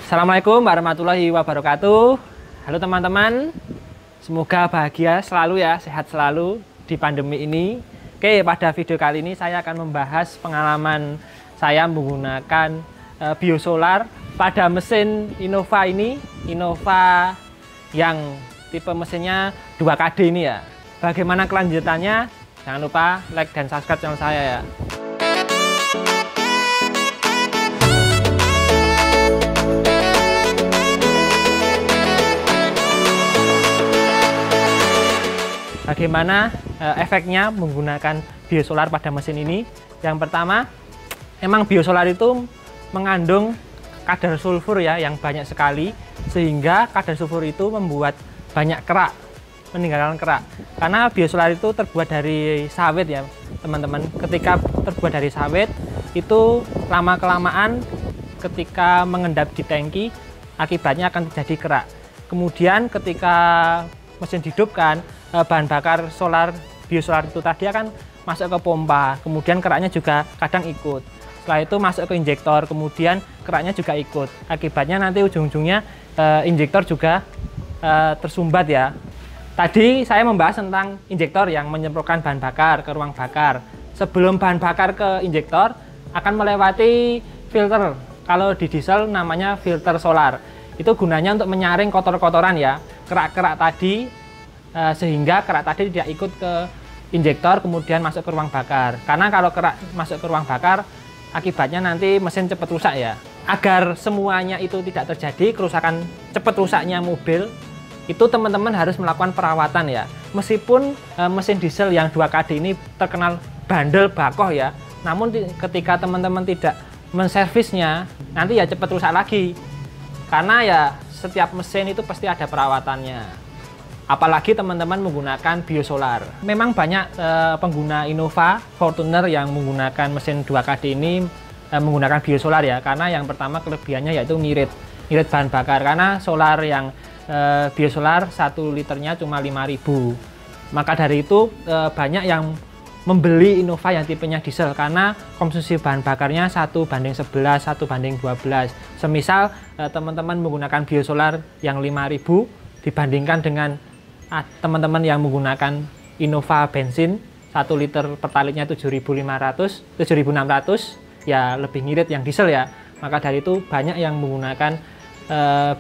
Assalamualaikum warahmatullahi wabarakatuh. Halo teman-teman, semoga bahagia selalu ya, sehat selalu di pandemi ini. Oke, pada video kali ini saya akan membahas pengalaman saya menggunakan biosolar pada mesin Innova ini. Innova yang tipe mesinnya 2KD ini ya. Bagaimana kelanjutannya? Jangan lupa like dan subscribe channel saya ya. Bagaimana efeknya menggunakan biosolar pada mesin ini? Yang pertama, emang biosolar itu mengandung kadar sulfur ya yang banyak sekali, sehingga kadar sulfur itu membuat banyak kerak, meninggalkan kerak. Karena biosolar itu terbuat dari sawit ya teman-teman. Ketika terbuat dari sawit itu lama-kelamaan ketika mengendap di tangki, akibatnya akan terjadi kerak. Kemudian ketika mesin dihidupkan, bahan bakar solar biosolar itu tadi akan masuk ke pompa, kemudian keraknya juga kadang ikut. Setelah itu masuk ke injektor, kemudian keraknya juga ikut. Akibatnya nanti ujung-ujungnya injektor juga tersumbat ya. Tadi saya membahas tentang injektor yang menyemprotkan bahan bakar ke ruang bakar. Sebelum bahan bakar ke injektor akan melewati filter. Kalau di diesel namanya filter solar. Itu gunanya untuk menyaring kotor-kotoran ya, kerak-kerak tadi, sehingga kerak tadi tidak ikut ke injektor kemudian masuk ke ruang bakar. Karena kalau kerak masuk ke ruang bakar, akibatnya nanti mesin cepat rusak ya. Agar semuanya itu tidak terjadi, kerusakan cepat rusaknya mobil, itu teman-teman harus melakukan perawatan ya. Meskipun mesin diesel yang 2KD ini terkenal bandel bakoh ya, namun ketika teman-teman tidak menservisnya, nanti ya cepat rusak lagi. Karena ya setiap mesin itu pasti ada perawatannya. Apalagi teman-teman menggunakan biosolar. Memang banyak pengguna Innova, Fortuner yang menggunakan mesin 2KD ini menggunakan biosolar ya. Karena yang pertama kelebihannya yaitu ngirit bahan bakar. Karena solar yang biosolar 1 liternya cuma 5.000. Maka dari itu banyak yang membeli Innova yang tipenya diesel karena konsumsi bahan bakarnya 1:11, 1:12. Semisal teman-teman menggunakan biosolar yang 5.000 dibandingkan dengan teman-teman yang menggunakan Innova bensin 1 liter pertalitenya 7.500, 7.600 ya lebih ngirit yang diesel ya. Maka dari itu banyak yang menggunakan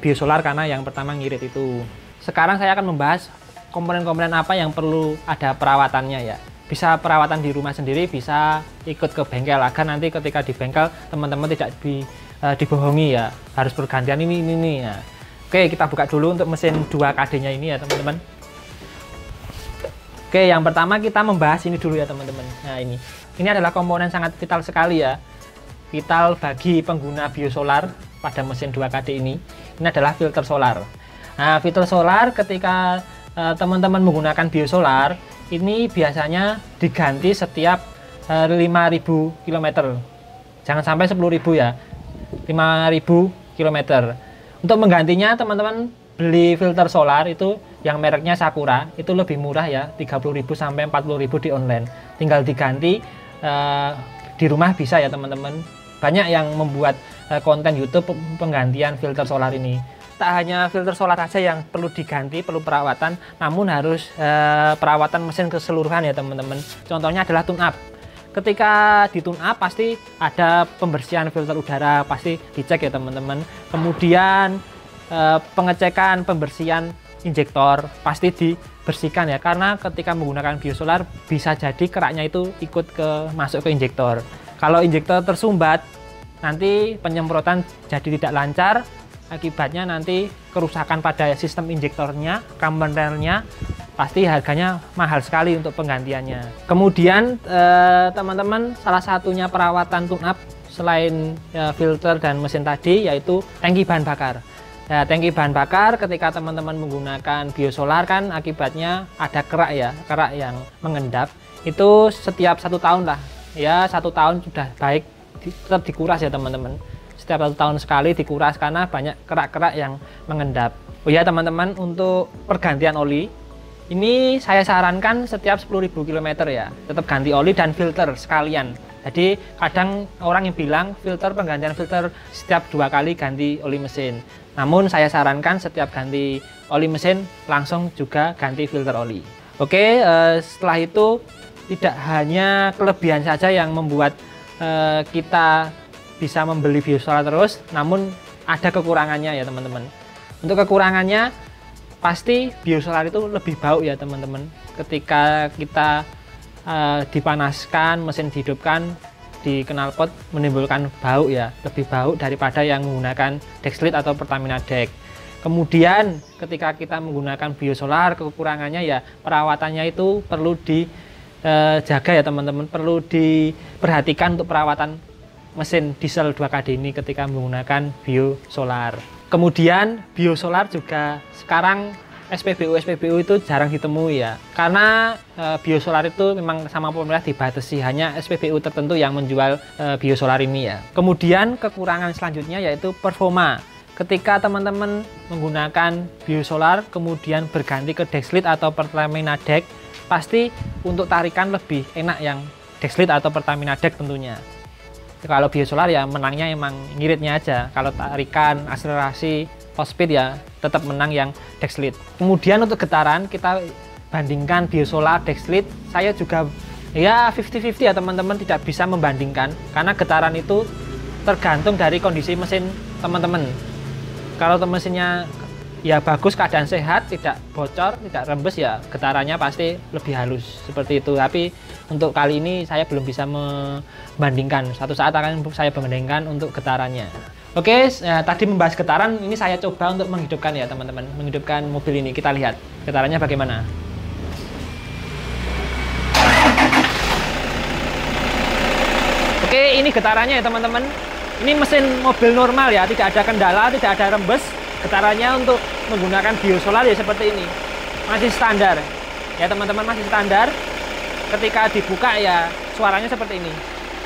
biosolar karena yang pertama ngirit itu. Sekarang saya akan membahas komponen-komponen apa yang perlu ada perawatannya ya. Bisa perawatan di rumah sendiri, bisa ikut ke bengkel agar nanti ketika di bengkel teman-teman tidak dibohongi ya, harus bergantian ini ya. Oke, kita buka dulu untuk mesin 2KD nya ini ya teman-teman. Oke, yang pertama kita membahas ini dulu ya teman-teman. Nah ini adalah komponen sangat vital sekali ya, vital bagi pengguna biosolar pada mesin 2KD ini. Ini adalah filter solar. Nah, filter solar ketika teman-teman menggunakan biosolar ini biasanya diganti setiap 5.000 km. Jangan sampai 10.000 ya. 5.000 km. Untuk menggantinya teman-teman beli filter solar itu yang mereknya Sakura, itu lebih murah ya, 30.000 sampai 40.000 di online. Tinggal diganti di rumah bisa ya teman-teman. Banyak yang membuat konten YouTube penggantian filter solar ini. Tak hanya filter solar saja yang perlu diganti, perlu perawatan, namun harus perawatan mesin keseluruhan ya teman-teman. Contohnya adalah tune up. Ketika di tune up pasti ada pembersihan filter udara, pasti dicek ya teman-teman. Kemudian pengecekan pembersihan injektor pasti dibersihkan ya, karena ketika menggunakan biosolar bisa jadi keraknya itu ikut masuk ke injektor. Kalau injektor tersumbat, nanti penyemprotan jadi tidak lancar. Akibatnya nanti kerusakan pada sistem injektornya, komponennya, pasti harganya mahal sekali untuk penggantiannya. Kemudian teman-teman, salah satunya perawatan tune up selain filter dan mesin tadi yaitu tangki bahan bakar. Ya, tangki bahan bakar ketika teman-teman menggunakan biosolar kan akibatnya ada kerak ya, kerak yang mengendap. Itu setiap 1 tahun lah, ya 1 tahun sudah baik tetap dikuras ya teman-teman. Setiap 1 tahun sekali dikuras karena banyak kerak-kerak yang mengendap. Oh ya teman-teman, untuk pergantian oli ini saya sarankan setiap 10.000 km ya, tetap ganti oli dan filter sekalian. Jadi kadang orang yang bilang penggantian filter setiap 2 kali ganti oli mesin. Namun saya sarankan setiap ganti oli mesin langsung juga ganti filter oli. Oke, setelah itu tidak hanya kelebihan saja yang membuat kita bisa membeli biosolar terus, namun ada kekurangannya ya teman-teman. Untuk kekurangannya pasti biosolar itu lebih bau ya teman-teman. Ketika kita dipanaskan, mesin dihidupkan di knalpot menimbulkan bau ya, lebih bau daripada yang menggunakan Dexlite atau Pertamina Dex. Kemudian ketika kita menggunakan biosolar, kekurangannya ya perawatannya itu perlu dijaga ya teman-teman, perlu diperhatikan untuk perawatan mesin diesel 2KD ini ketika menggunakan biosolar. Kemudian biosolar juga sekarang SPBU itu jarang ditemui ya, karena biosolar itu memang sama pemerintah dibatasi, hanya SPBU tertentu yang menjual biosolar ini ya. Kemudian kekurangan selanjutnya yaitu performa. Ketika teman-teman menggunakan biosolar kemudian berganti ke Dexlite atau Pertamina Dex, pasti untuk tarikan lebih enak yang Dexlite atau Pertamina Dex tentunya. Kalau biosolar ya menangnya emang ngiritnya aja, kalau tarikan, akselerasi, top speed ya tetap menang yang Dexlite. Kemudian untuk getaran kita bandingkan biosolar, Dexlite, saya juga ya 50-50 ya teman-teman, tidak bisa membandingkan karena getaran itu tergantung dari kondisi mesin teman-teman. Kalau mesinnya ya bagus, keadaan sehat, tidak bocor, tidak rembes ya getarannya pasti lebih halus seperti itu. Tapi untuk kali ini saya belum bisa membandingkan, suatu saat akan saya membandingkan untuk getarannya. Oke, tadi membahas getaran, ini saya coba untuk menghidupkan ya teman-teman, menghidupkan mobil ini. Kita lihat getarannya bagaimana. Oke, ini getarannya ya teman-teman. Ini mesin mobil normal ya, tidak ada kendala, tidak ada rembes. Getarannya untuk menggunakan biosolar ya seperti ini, masih standar ya teman-teman, masih standar. Ketika dibuka ya suaranya seperti ini,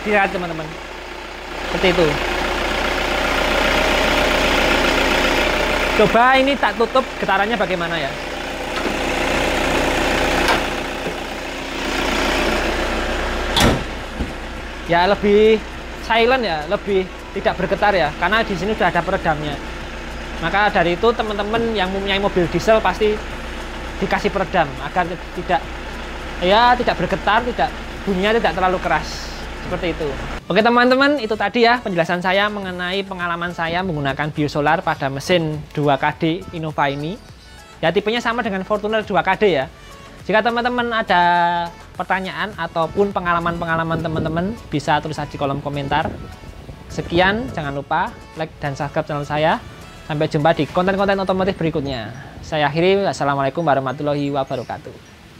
lihat teman-teman, seperti itu. Coba ini tak tutup, getarannya bagaimana ya. Ya lebih silent ya, lebih tidak bergetar ya, karena di sini sudah ada peredamnya. Maka dari itu teman-teman yang mempunyai mobil diesel pasti dikasih peredam agar tidak bergetar, bunyinya tidak terlalu keras seperti itu. Oke teman-teman, itu tadi ya penjelasan saya mengenai pengalaman saya menggunakan biosolar pada mesin 2KD Innova ini. Ya tipenya sama dengan Fortuner 2KD ya. Jika teman-teman ada pertanyaan ataupun pengalaman-pengalaman teman-teman, bisa tulis di kolom komentar. Sekian, jangan lupa like dan subscribe channel saya. Sampai jumpa di konten-konten otomotif berikutnya. Saya akhiri, wassalamualaikum warahmatullahi wabarakatuh.